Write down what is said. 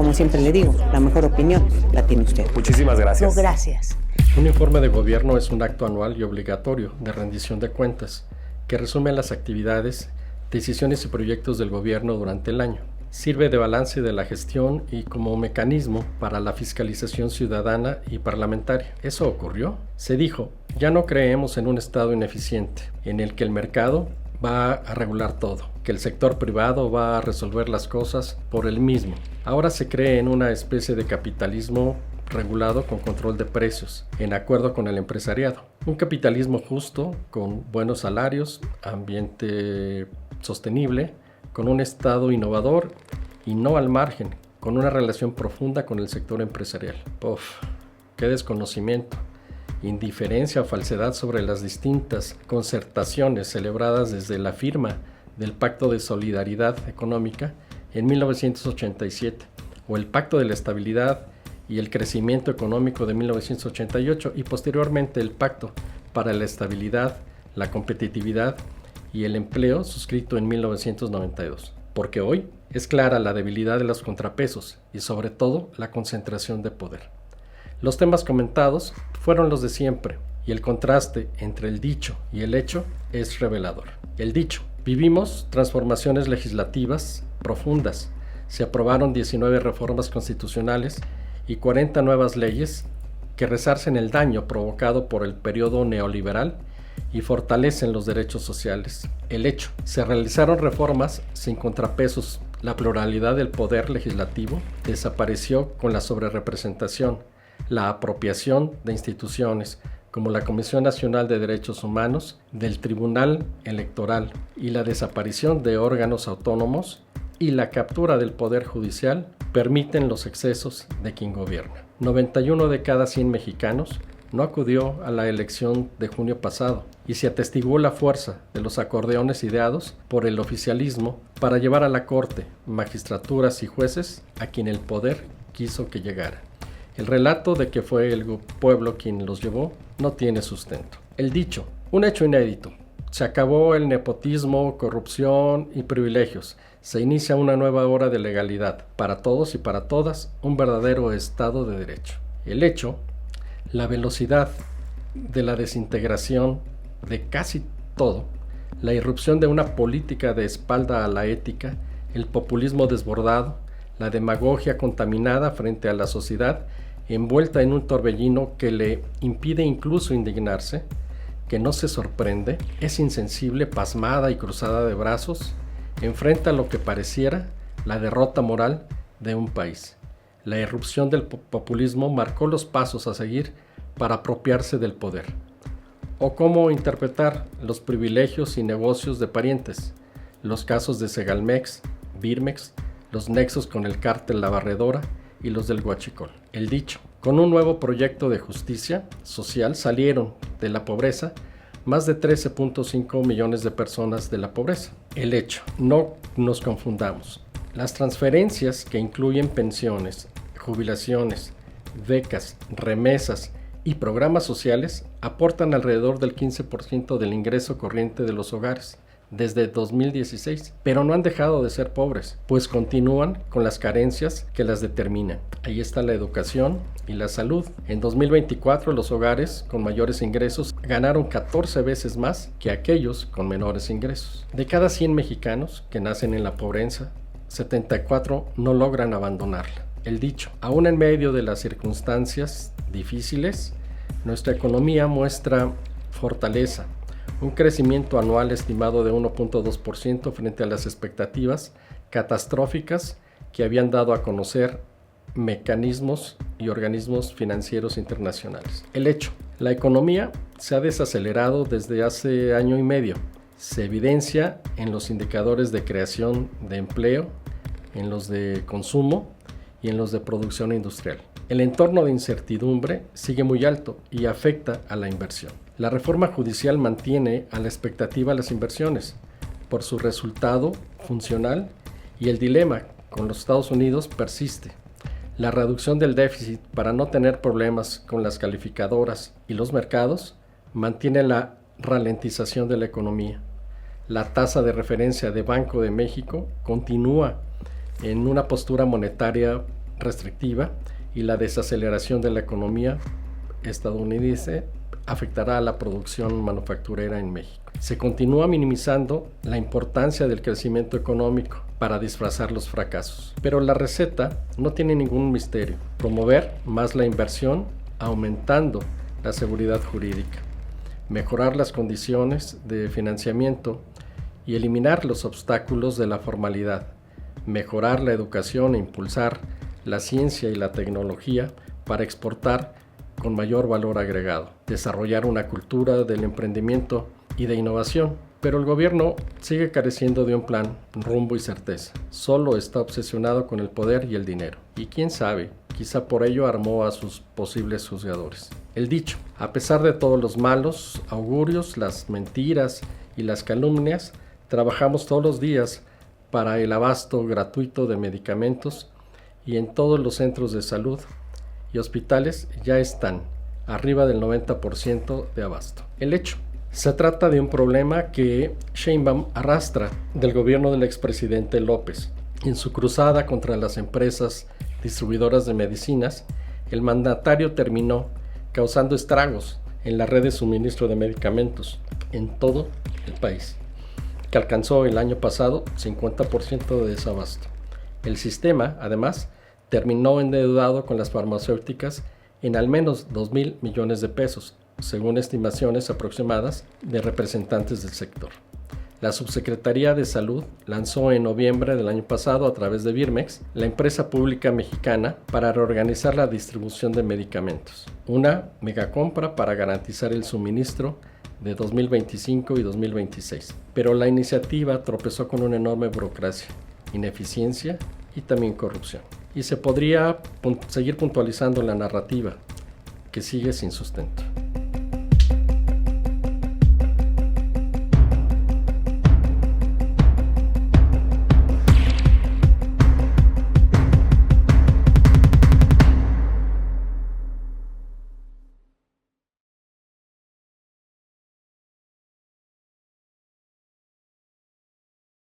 como siempre le digo, la mejor opinión la tiene usted. Muchísimas gracias. No, gracias. Un informe de gobierno es un acto anual y obligatorio de rendición de cuentas que resume las actividades, decisiones y proyectos del gobierno durante el año. Sirve de balance de la gestión y como mecanismo para la fiscalización ciudadana y parlamentaria. ¿Eso ocurrió? Se dijo, ya no creemos en un Estado ineficiente, en el que el mercado va a regular todo, que el sector privado va a resolver las cosas por él mismo. Ahora se cree en una especie de capitalismo regulado con control de precios, en acuerdo con el empresariado. Un capitalismo justo, con buenos salarios, ambiente sostenible, con un Estado innovador y no al margen, con una relación profunda con el sector empresarial. ¡Qué desconocimiento! Indiferencia o falsedad sobre las distintas concertaciones celebradas desde la firma del Pacto de Solidaridad Económica en 1987 o el Pacto de la Estabilidad y el Crecimiento Económico de 1988 y posteriormente el Pacto para la Estabilidad, la Competitividad y el Empleo suscrito en 1992. Porque hoy es clara la debilidad de los contrapesos y sobre todo la concentración de poder. Los temas comentados fueron los de siempre y el contraste entre el dicho y el hecho es revelador. El dicho: vivimos transformaciones legislativas profundas. Se aprobaron 19 reformas constitucionales y 40 nuevas leyes que resarcen el daño provocado por el periodo neoliberal y fortalecen los derechos sociales. El hecho: se realizaron reformas sin contrapesos. La pluralidad del poder legislativo desapareció con la sobrerepresentación, la apropiación de instituciones como la Comisión Nacional de Derechos Humanos, del Tribunal Electoral y la desaparición de órganos autónomos y la captura del Poder Judicial permiten los excesos de quien gobierna. 91 de cada 100 mexicanos no acudió a la elección de junio pasado y se atestiguó la fuerza de los acordeones ideados por el oficialismo para llevar a la Corte, magistraturas y jueces a quien el poder quiso que llegara. El relato de que fue el pueblo quien los llevó no tiene sustento. El dicho: un hecho inédito. Se acabó el nepotismo, corrupción y privilegios. Se inicia una nueva era de legalidad. Para todos y para todas, un verdadero Estado de Derecho. El hecho: la velocidad de la desintegración de casi todo, la irrupción de una política de espalda a la ética, el populismo desbordado, la demagogia contaminada frente a la sociedad, envuelta en un torbellino que le impide incluso indignarse, que no se sorprende, es insensible, pasmada y cruzada de brazos, enfrenta lo que pareciera la derrota moral de un país. La irrupción del populismo marcó los pasos a seguir para apropiarse del poder. O cómo interpretar los privilegios y negocios de parientes, los casos de Segalmex, Birmex, los nexos con el cártel La Barredora y los del Huachicol. El dicho: con un nuevo proyecto de justicia social salieron de la pobreza más de 13.5 millones de personas de la pobreza. El hecho: no nos confundamos. Las transferencias que incluyen pensiones, jubilaciones, becas, remesas y programas sociales aportan alrededor del 15% del ingreso corriente de los hogares desde 2016, pero no han dejado de ser pobres, pues continúan con las carencias que las determinan. Ahí está la educación y la salud. En 2024 los hogares con mayores ingresos ganaron 14 veces más que aquellos con menores ingresos. De cada 100 mexicanos que nacen en la pobreza, 74 no logran abandonarla. El dicho: aún en medio de las circunstancias difíciles, nuestra economía muestra fortaleza, un crecimiento anual estimado de 1.2% frente a las expectativas catastróficas que habían dado a conocer mecanismos y organismos financieros internacionales. El hecho: la economía se ha desacelerado desde hace año y medio. Se evidencia en los indicadores de creación de empleo, en los de consumo y en los de producción industrial. El entorno de incertidumbre sigue muy alto y afecta a la inversión. La reforma judicial mantiene a la expectativa las inversiones por su resultado funcional y el dilema con los Estados Unidos persiste. La reducción del déficit para no tener problemas con las calificadoras y los mercados mantiene la ralentización de la economía. La tasa de referencia de Banco de México continúa en una postura monetaria restrictiva y la desaceleración de la economía estadounidense afectará a la producción manufacturera en México. Se continúa minimizando la importancia del crecimiento económico para disfrazar los fracasos. Pero la receta no tiene ningún misterio. Promover más la inversión, aumentando la seguridad jurídica, mejorar las condiciones de financiamiento y eliminar los obstáculos de la formalidad, mejorar la educación e impulsar la ciencia y la tecnología para exportar con mayor valor agregado, desarrollar una cultura del emprendimiento y de innovación. Pero el gobierno sigue careciendo de un plan, rumbo y certeza. Solo está obsesionado con el poder y el dinero. Y quién sabe, quizá por ello armó a sus posibles juzgadores. El dicho: a pesar de todos los malos augurios, las mentiras y las calumnias, trabajamos todos los días para el abasto gratuito de medicamentos, y en todos los centros de salud y hospitales ya están arriba del 90% de abasto. El hecho: se trata de un problema que Sheinbaum arrastra del gobierno del expresidente López. En su cruzada contra las empresas distribuidoras de medicinas, el mandatario terminó causando estragos en la red de suministro de medicamentos en todo el país, que alcanzó el año pasado 50% de desabasto. El sistema, además, terminó endeudado con las farmacéuticas en al menos 2,000 millones de pesos, según estimaciones aproximadas de representantes del sector. La Subsecretaría de Salud lanzó en noviembre del año pasado, a través de Birmex, la empresa pública mexicana para reorganizar la distribución de medicamentos, una megacompra para garantizar el suministro de 2025 y 2026. Pero la iniciativa tropezó con una enorme burocracia, ineficiencia y también corrupción. Y se podría seguir puntualizando la narrativa, que sigue sin sustento.